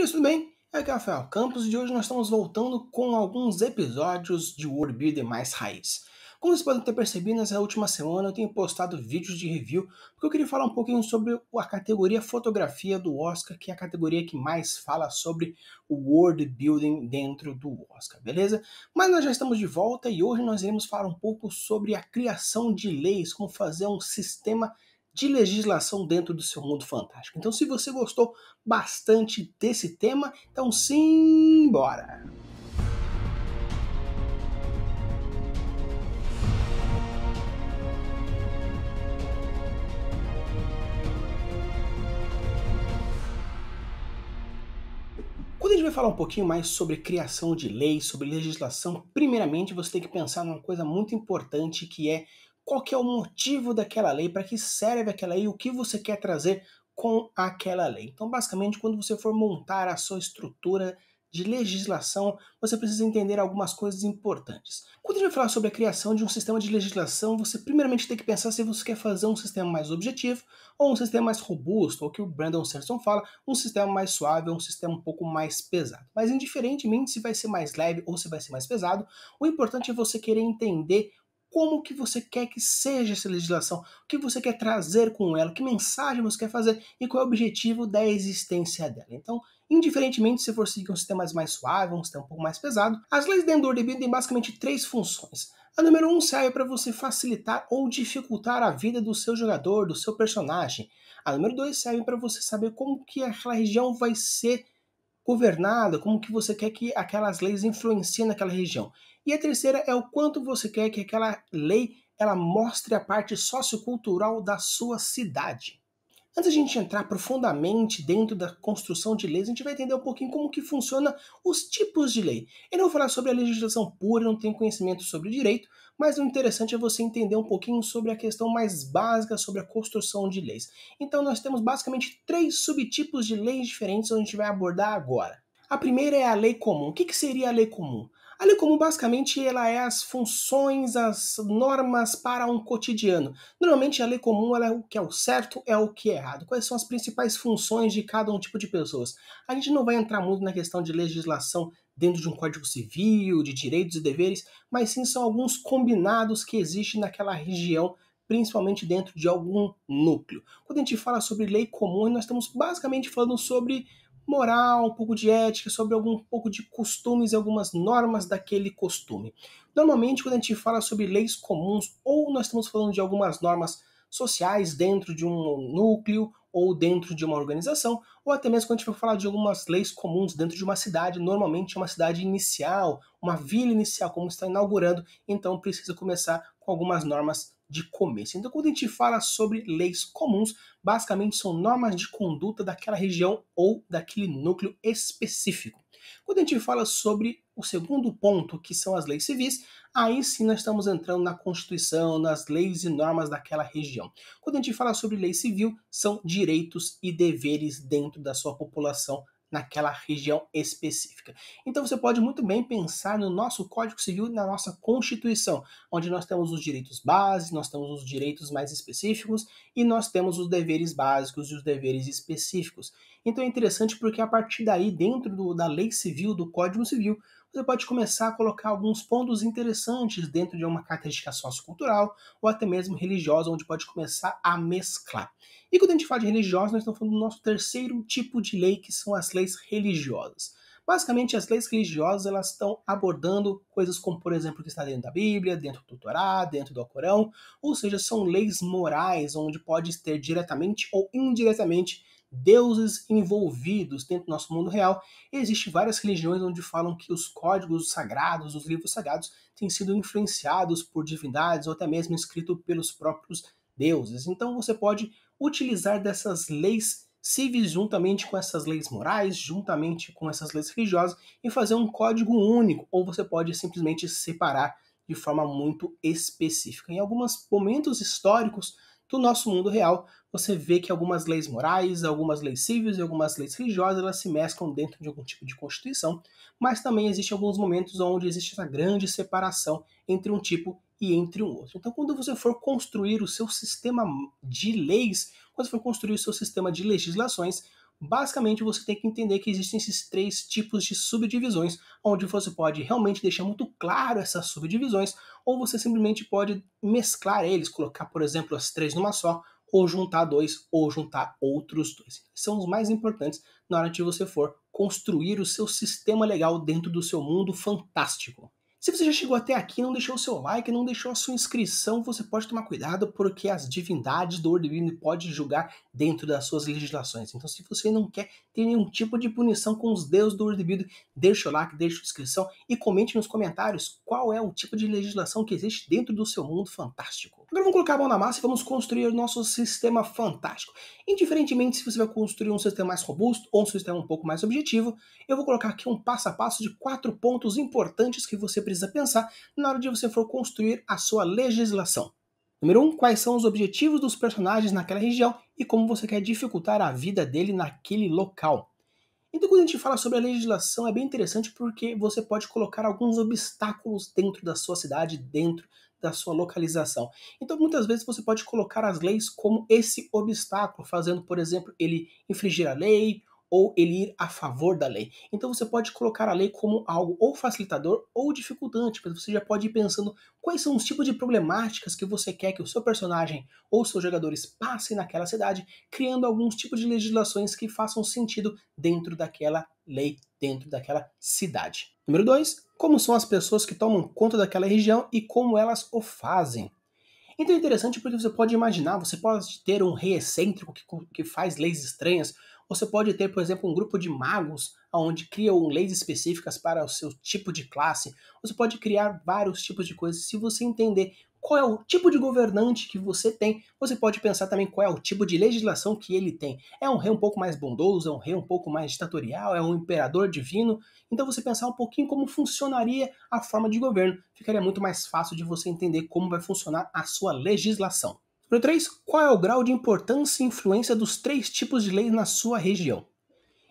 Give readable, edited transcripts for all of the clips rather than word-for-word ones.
Beleza, tudo bem? Aqui é o Rafael Campos e hoje nós estamos voltando com alguns episódios de World Builder mais raiz. Como vocês podem ter percebido, nessa última semana eu tenho postado vídeos de review porque eu queria falar um pouquinho sobre a categoria fotografia do Oscar, que é a categoria que mais fala sobre o World Building dentro do Oscar, beleza? Mas nós já estamos de volta e hoje nós iremos falar um pouco sobre a criação de leis, como fazer um sistema de legislação dentro do seu mundo fantástico. Então, se você gostou bastante desse tema, então simbora! Quando a gente vai falar um pouquinho mais sobre criação de leis, sobre legislação, primeiramente você tem que pensar numa coisa muito importante que é qual que é o motivo daquela lei, para que serve aquela lei, o que você quer trazer com aquela lei. Então, basicamente, quando você for montar a sua estrutura de legislação, você precisa entender algumas coisas importantes. Quando a gente vai falar sobre a criação de um sistema de legislação, você primeiramente tem que pensar se você quer fazer um sistema mais objetivo ou um sistema mais robusto, ou que o Brandon Sanderson fala, um sistema mais suave ou um sistema um pouco mais pesado. Mas indiferentemente se vai ser mais leve ou se vai ser mais pesado, o importante é você querer entender como que você quer que seja essa legislação, o que você quer trazer com ela, que mensagem você quer fazer e qual é o objetivo da existência dela. Então, indiferentemente se for seguir um sistema mais suave, um sistema um pouco mais pesado, as leis dentro do World Building têm basicamente três funções. A número 1 serve para você facilitar ou dificultar a vida do seu jogador, do seu personagem. A número 2 serve para você saber como que aquela região vai ser governada, como que você quer que aquelas leis influenciem naquela região. E a terceira é o quanto você quer que aquela lei ela mostre a parte sociocultural da sua cidade. Antes de a gente entrar profundamente dentro da construção de leis, a gente vai entender um pouquinho como que funciona os tipos de lei. Eu não vou falar sobre a legislação pura, eu não tenho conhecimento sobre o direito, mas o interessante é você entender um pouquinho sobre a questão mais básica sobre a construção de leis. Então nós temos basicamente três subtipos de leis diferentes que a gente vai abordar agora. A primeira é a lei comum. O que seria a lei comum? A lei comum basicamente ela é as funções, as normas para um cotidiano. Normalmente a lei comum ela é o que é o certo, é o que é errado. Quais são as principais funções de cada um tipo de pessoas? A gente não vai entrar muito na questão de legislação dentro de um código civil, de direitos e deveres, mas sim são alguns combinados que existem naquela região, principalmente dentro de algum núcleo. Quando a gente fala sobre lei comum, nós estamos basicamente falando sobre moral, um pouco de ética, sobre algum pouco de costumes e algumas normas daquele costume. Normalmente, quando a gente fala sobre leis comuns, ou nós estamos falando de algumas normas sociais dentro de um núcleo ou dentro de uma organização, ou até mesmo quando a gente for falar de algumas leis comuns dentro de uma cidade, normalmente é uma cidade inicial, uma vila inicial, como está inaugurando, então precisa começar com algumas normas de começo. Então, quando a gente fala sobre leis comuns, basicamente são normas de conduta daquela região ou daquele núcleo específico. Quando a gente fala sobre o segundo ponto, que são as leis civis, aí sim nós estamos entrando na Constituição, nas leis e normas daquela região. Quando a gente fala sobre lei civil, são direitos e deveres dentro da sua população naquela região específica. Então você pode muito bem pensar no nosso Código Civil e na nossa Constituição, onde nós temos os direitos básicos, nós temos os direitos mais específicos e nós temos os deveres básicos e os deveres específicos. Então é interessante porque a partir daí, dentro da lei civil, do Código Civil, você pode começar a colocar alguns pontos interessantes dentro de uma característica sociocultural ou até mesmo religiosa, onde pode começar a mesclar. E quando a gente fala de religiosa, nós estamos falando do nosso terceiro tipo de lei, que são as leis religiosas. Basicamente, as leis religiosas elas estão abordando coisas como, por exemplo, o que está dentro da Bíblia, dentro do Torá, dentro do Alcorão, ou seja, são leis morais, onde pode ter diretamente ou indiretamente deuses envolvidos dentro do nosso mundo real. E existem várias religiões onde falam que os códigos sagrados, os livros sagrados, têm sido influenciados por divindades ou até mesmo escritos pelos próprios deuses. Então você pode utilizar dessas leis civis juntamente com essas leis morais, juntamente com essas leis religiosas e fazer um código único, ou você pode simplesmente separar de forma muito específica. Em alguns momentos históricos do nosso mundo real, você vê que algumas leis morais, algumas leis civis e algumas leis religiosas, elas se mesclam dentro de algum tipo de constituição, mas também existem alguns momentos onde existe essa grande separação entre um tipo e entre um outro. Então, quando você for construir o seu sistema de leis, quando você for construir o seu sistema de legislações, Basicamente, você tem que entender que existem esses três tipos de subdivisões, onde você pode realmente deixar muito claro essas subdivisões, ou você simplesmente pode mesclar eles, colocar, por exemplo, as três numa só, ou juntar dois, ou juntar outros dois. São os mais importantes na hora de você for construir o seu sistema legal dentro do seu mundo fantástico. Se você já chegou até aqui e não deixou o seu like, não deixou a sua inscrição, você pode tomar cuidado porque as divindades do Ordem podem julgar dentro das suas legislações. Então, se você não quer ter nenhum tipo de punição com os deuses do Ordem, deixa o like, deixa a inscrição e comente nos comentários qual é o tipo de legislação que existe dentro do seu mundo fantástico. Agora vamos colocar a mão na massa e vamos construir o nosso sistema fantástico. Indiferentemente se você vai construir um sistema mais robusto ou um sistema um pouco mais objetivo, eu vou colocar aqui um passo a passo de 4 pontos importantes que você precisa pensar na hora de você for construir a sua legislação. Número 1, quais são os objetivos dos personagens naquela região e como você quer dificultar a vida dele naquele local. Então, quando a gente fala sobre a legislação, é bem interessante porque você pode colocar alguns obstáculos dentro da sua cidade, dentro da sua localização. Então, muitas vezes você pode colocar as leis como esse obstáculo, fazendo, por exemplo, ele infringir a lei ou ele ir a favor da lei. Então, você pode colocar a lei como algo ou facilitador ou dificultante, mas você já pode ir pensando quais são os tipos de problemáticas que você quer que o seu personagem ou seus jogadores passem naquela cidade, criando alguns tipos de legislações que façam sentido dentro daquela lei, dentro daquela cidade. Número 2, como são as pessoas que tomam conta daquela região e como elas o fazem. Então é interessante porque você pode imaginar, você pode ter um rei excêntrico que faz leis estranhas, você pode ter, por exemplo, um grupo de magos onde criam leis específicas para o seu tipo de classe, você pode criar vários tipos de coisas. Se você entender qual é o tipo de governante que você tem, você pode pensar também qual é o tipo de legislação que ele tem. É um rei um pouco mais bondoso, é um rei um pouco mais ditatorial, é um imperador divino? Então você pensar um pouquinho como funcionaria a forma de governo, ficaria muito mais fácil de você entender como vai funcionar a sua legislação. Número 3, qual é o grau de importância e influência dos três tipos de leis na sua região?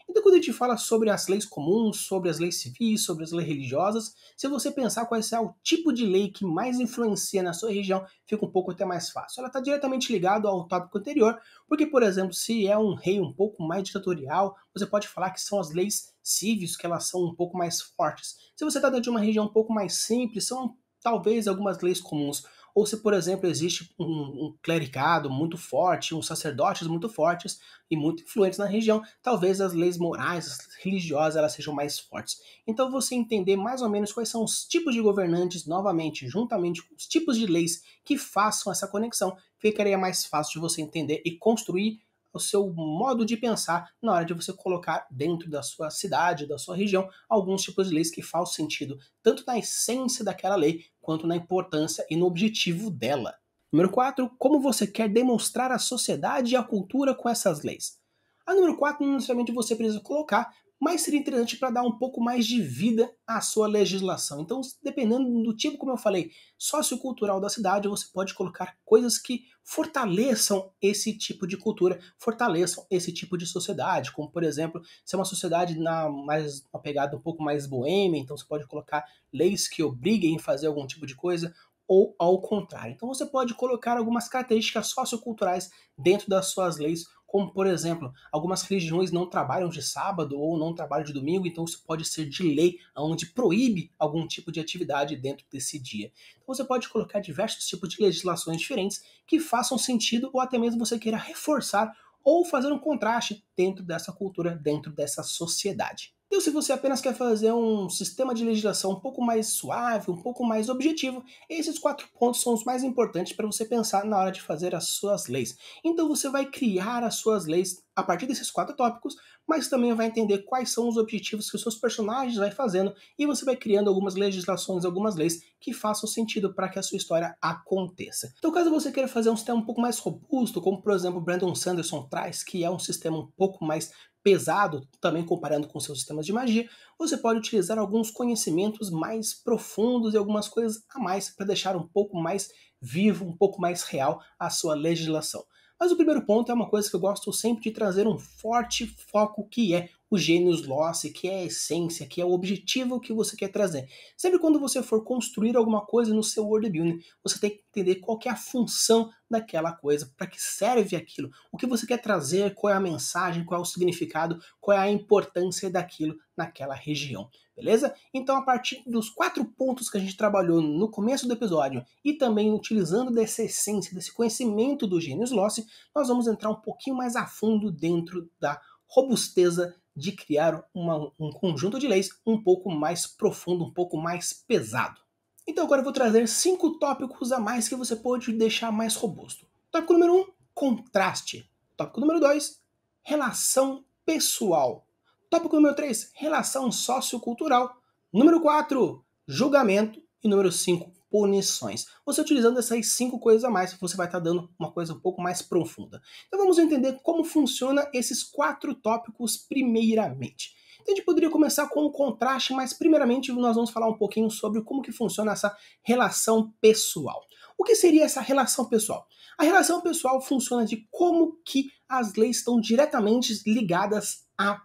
Então, quando a gente fala sobre as leis comuns, sobre as leis civis, sobre as leis religiosas, se você pensar qual é o tipo de lei que mais influencia na sua região, fica um pouco até mais fácil. Ela está diretamente ligada ao tópico anterior, porque, por exemplo, se é um rei um pouco mais ditatorial, você pode falar que são as leis civis, que elas são um pouco mais fortes. Se você está dentro de uma região um pouco mais simples, são talvez algumas leis comuns. Ou se, por exemplo, existe um clericado muito forte, uns sacerdotes muito fortes e muito influentes na região, talvez as leis morais, as religiosas, elas sejam mais fortes. Então você entender mais ou menos quais são os tipos de governantes, novamente, juntamente com os tipos de leis que façam essa conexão, ficaria mais fácil de você entender e construir o seu modo de pensar na hora de você colocar dentro da sua cidade, da sua região, alguns tipos de leis que fazem sentido, tanto na essência daquela lei, quanto na importância e no objetivo dela. Número 4, como você quer demonstrar a sociedade e a cultura com essas leis? A número 4 não necessariamente você precisa colocar, mas seria interessante para dar um pouco mais de vida à sua legislação. Então, dependendo do tipo, como eu falei, sociocultural da cidade, você pode colocar coisas que fortaleçam esse tipo de cultura, fortaleçam esse tipo de sociedade, como, por exemplo, se é uma sociedade uma pegada um pouco mais boêmia, então você pode colocar leis que obriguem a fazer algum tipo de coisa, ou ao contrário. Então você pode colocar algumas características socioculturais dentro das suas leis, como, por exemplo, algumas religiões não trabalham de sábado ou não trabalham de domingo, então isso pode ser de lei, onde proíbe algum tipo de atividade dentro desse dia. Então você pode colocar diversos tipos de legislações diferentes que façam sentido ou até mesmo você queira reforçar ou fazer um contraste dentro dessa cultura, dentro dessa sociedade. Então, se você apenas quer fazer um sistema de legislação um pouco mais suave, um pouco mais objetivo, esses 4 pontos são os mais importantes para você pensar na hora de fazer as suas leis. Então, você vai criar as suas leis a partir desses 4 tópicos, mas também vai entender quais são os objetivos que os seus personagens vai fazendo e você vai criando algumas legislações, algumas leis que façam sentido para que a sua história aconteça. Então, caso você queira fazer um sistema um pouco mais robusto, como por exemplo o Brandon Sanderson traz, que é um sistema um pouco mais pesado, também comparando com seus sistemas de magia, você pode utilizar alguns conhecimentos mais profundos e algumas coisas a mais para deixar um pouco mais vivo, um pouco mais real a sua legislação. Mas o primeiro ponto é uma coisa que eu gosto sempre de trazer um forte foco, que é o genius loci, que é a essência, que é o objetivo que você quer trazer. Sempre quando você for construir alguma coisa no seu world building, você tem que entender qual que é a função daquela coisa, para que serve aquilo, o que você quer trazer, qual é a mensagem, qual é o significado, qual é a importância daquilo naquela região, beleza? Então, a partir dos 4 pontos que a gente trabalhou no começo do episódio e também utilizando dessa essência, desse conhecimento do genius loci, nós vamos entrar um pouquinho mais a fundo dentro da robusteza de criar um conjunto de leis um pouco mais profundo, um pouco mais pesado. Então agora eu vou trazer 5 tópicos a mais que você pode deixar mais robusto. Tópico número 1, contraste. Tópico número 2, relação pessoal. Tópico número 3, relação sociocultural. Número 4, julgamento. E número 5, punições. Você utilizando essas 5 coisas a mais, você vai estar dando uma coisa um pouco mais profunda. Então vamos entender como funciona esses 4 tópicos primeiramente. Então a gente poderia começar com o contraste, mas primeiramente nós vamos falar um pouquinho sobre como que funciona essa relação pessoal. O que seria essa relação pessoal? A relação pessoal funciona de como que as leis estão diretamente ligadas ao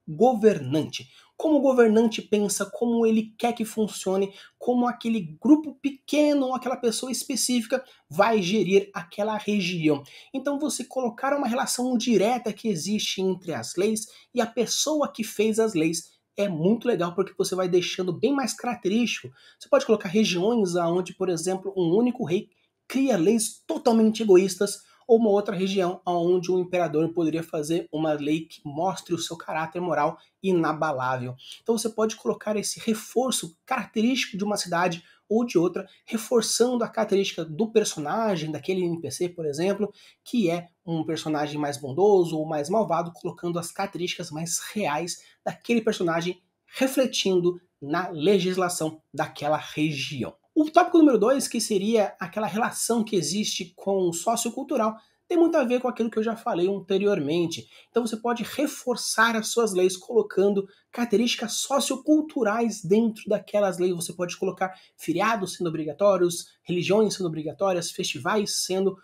governante. Como o governante pensa, como ele quer que funcione, como aquele grupo pequeno ou aquela pessoa específica vai gerir aquela região. Então você colocar uma relação direta que existe entre as leis e a pessoa que fez as leis é muito legal porque você vai deixando bem mais característico. Você pode colocar regiões onde, por exemplo, um único rei cria leis totalmente egoístas, ou uma outra região onde o imperador poderia fazer uma lei que mostre o seu caráter moral inabalável. Então você pode colocar esse reforço característico de uma cidade ou de outra, reforçando a característica do personagem, daquele NPC, por exemplo, que é um personagem mais bondoso ou mais malvado, colocando as características mais reais daquele personagem, refletindo na legislação daquela região. O tópico número 2, que seria aquela relação que existe com o sociocultural, tem muito a ver com aquilo que eu já falei anteriormente. Então você pode reforçar as suas leis colocando características socioculturais dentro daquelas leis. Você pode colocar feriados sendo obrigatórios, religiões sendo obrigatórias, festivais sendo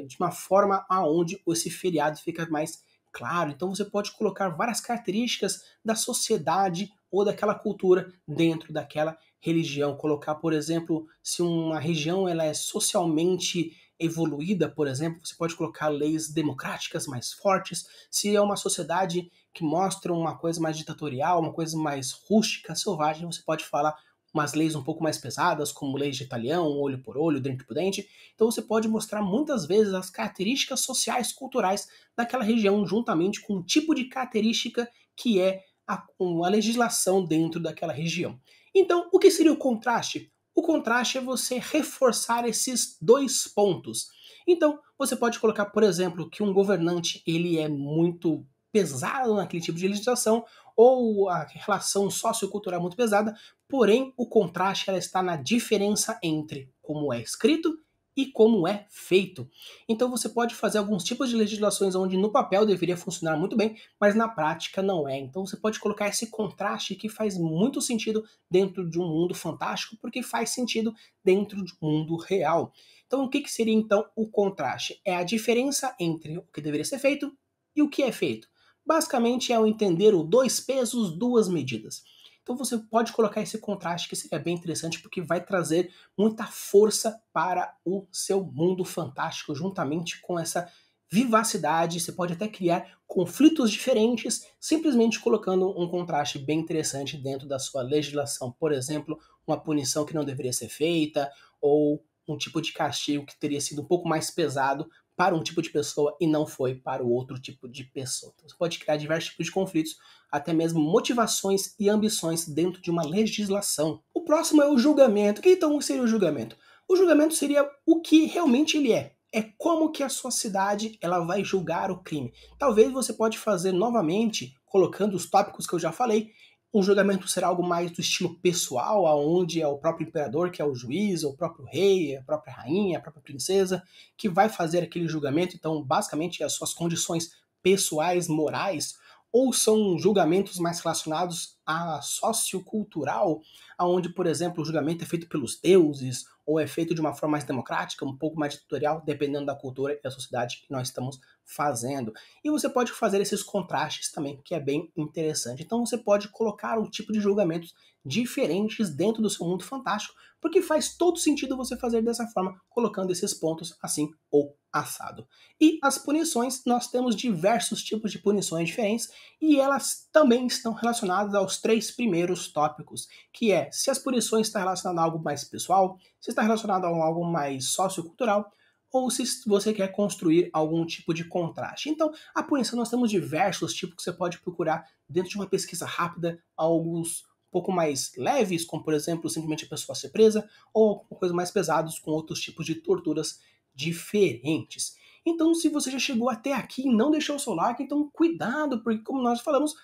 de uma forma aonde esse feriado fica mais claro. Então você pode colocar várias características da sociedade ou daquela cultura dentro daquela religião. Colocar, por exemplo, se uma região ela é socialmente evoluída, por exemplo, você pode colocar leis democráticas mais fortes. Se é uma sociedade que mostra uma coisa mais ditatorial, uma coisa mais rústica, selvagem, você pode falar umas leis um pouco mais pesadas, como leis de talhão, olho por olho, dente por dente. Então você pode mostrar muitas vezes as características sociais, culturais daquela região, juntamente com o tipo de característica que é a legislação dentro daquela região. Então, o que seria o contraste? O contraste é você reforçar esses 2 pontos. Então, você pode colocar, por exemplo, que um governante ele é muito pesado naquele tipo de legislação, ou a relação sociocultural é muito pesada, porém o contraste ela está na diferença entre como é escrito e como é feito. Então você pode fazer alguns tipos de legislações onde no papel deveria funcionar muito bem, mas na prática não é. Então você pode colocar esse contraste que faz muito sentido dentro de um mundo fantástico, porque faz sentido dentro de um mundo real. Então o que seria então o contraste? É a diferença entre o que deveria ser feito e o que é feito. Basicamente é o entender o 2 pesos, 2 medidas. Então você pode colocar esse contraste que seria bem interessante porque vai trazer muita força para o seu mundo fantástico, juntamente com essa vivacidade. Você pode até criar conflitos diferentes, simplesmente colocando um contraste bem interessante dentro da sua legislação. Por exemplo, uma punição que não deveria ser feita, ou um tipo de castigo que teria sido um pouco mais pesado para um tipo de pessoa e não foi para o outro tipo de pessoa. Então, você pode criar diversos tipos de conflitos, até mesmo motivações e ambições dentro de uma legislação. O próximo é o julgamento. O que então seria o julgamento? O julgamento seria o que realmente ele é. É como que a sua cidade ela vai julgar o crime. Talvez você pode fazer novamente, colocando os tópicos que eu já falei, um julgamento será algo mais do estilo pessoal, aonde é o próprio imperador, que é o juiz, ou o próprio rei, a própria rainha, a própria princesa, que vai fazer aquele julgamento. Então, basicamente, as suas condições pessoais, morais, ou são julgamentos mais relacionados à sociocultural, aonde, por exemplo, o julgamento é feito pelos deuses, ou é feito de uma forma mais democrática, um pouco mais ditatorial, dependendo da cultura e da sociedade que nós estamos fazendo. E você pode fazer esses contrastes também, que é bem interessante. Então você pode colocar um tipo de julgamentos diferentes dentro do seu mundo fantástico, porque faz todo sentido você fazer dessa forma, colocando esses pontos assim ou assado. E as punições, nós temos diversos tipos de punições diferentes e elas também estão relacionadas aos 3 primeiros tópicos, que é se as punições estão relacionadas a algo mais pessoal, se está relacionado a algo mais sociocultural, ou se você quer construir algum tipo de contraste. Então, a punição nós temos diversos tipos que você pode procurar dentro de uma pesquisa rápida, alguns um pouco mais leves, como por exemplo, simplesmente a pessoa ser presa, ou coisas mais pesadas com outros tipos de torturas diferentes. Então, se você já chegou até aqui e não deixou o seu like, então cuidado, porque como nós falamos,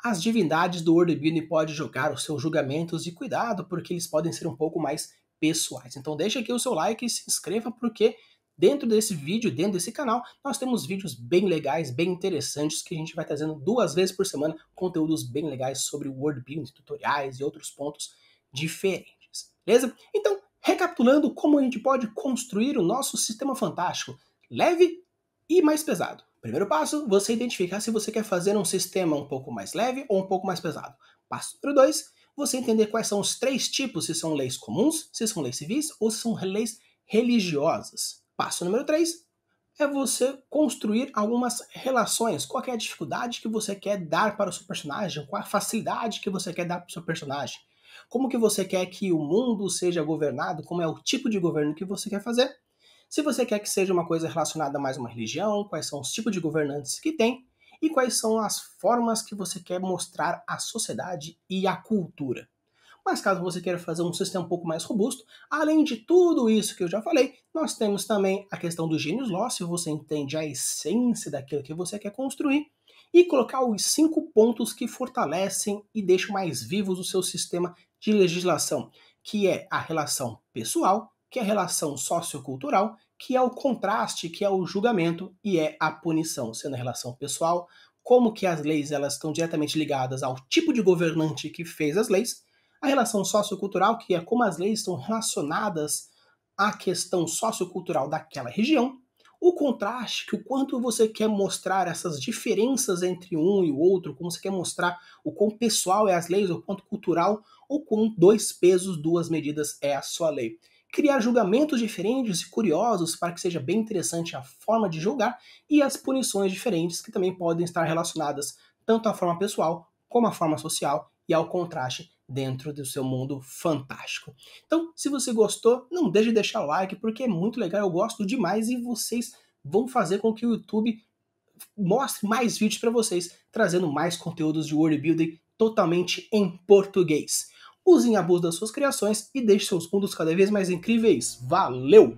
as divindades do World Building podem jogar os seus julgamentos e cuidado, porque eles podem ser um pouco mais pessoais. Então deixa aqui o seu like e se inscreva, porque dentro desse vídeo, dentro desse canal, nós temos vídeos bem legais, bem interessantes, que a gente vai trazendo 2 vezes por semana, conteúdos bem legais sobre o World Building, tutoriais e outros pontos diferentes, beleza? Então, recapitulando como a gente pode construir o nosso sistema fantástico, leve e mais pesado. Primeiro passo, você identificar se você quer fazer um sistema um pouco mais leve ou um pouco mais pesado. Passo número 2, você entender quais são os 3 tipos, se são leis comuns, se são leis civis ou se são leis religiosas. Passo número 3 é você construir algumas relações. Qual é a dificuldade que você quer dar para o seu personagem? Qual a facilidade que você quer dar para o seu personagem? Como que você quer que o mundo seja governado? Como é o tipo de governo que você quer fazer? Se você quer que seja uma coisa relacionada a mais a uma religião, quais são os tipos de governantes que tem e quais são as formas que você quer mostrar à sociedade e à cultura. Mas caso você queira fazer um sistema um pouco mais robusto, além de tudo isso que eu já falei, nós temos também a questão do Genius Law, se você entende a essência daquilo que você quer construir, e colocar os 5 pontos que fortalecem e deixam mais vivos o seu sistema de legislação, que é a relação pessoal, que é a relação sociocultural, que é o contraste, que é o julgamento e é a punição, sendo a relação pessoal, como que as leis elas estão diretamente ligadas ao tipo de governante que fez as leis, a relação sociocultural, que é como as leis estão relacionadas à questão sociocultural daquela região, o contraste, que o quanto você quer mostrar essas diferenças entre um e o outro, como você quer mostrar o quão pessoal é as leis, o quanto cultural, ou quão 2 pesos, 2 medidas é a sua lei. Criar julgamentos diferentes e curiosos para que seja bem interessante a forma de julgar e as punições diferentes que também podem estar relacionadas tanto à forma pessoal como à forma social e ao contraste dentro do seu mundo fantástico. Então, se você gostou, não deixe de deixar o like, porque é muito legal, eu gosto demais e vocês vão fazer com que o YouTube mostre mais vídeos para vocês, trazendo mais conteúdos de World Building totalmente em português. Usem a abuso das suas criações e deixem seus mundos cada vez mais incríveis. Valeu!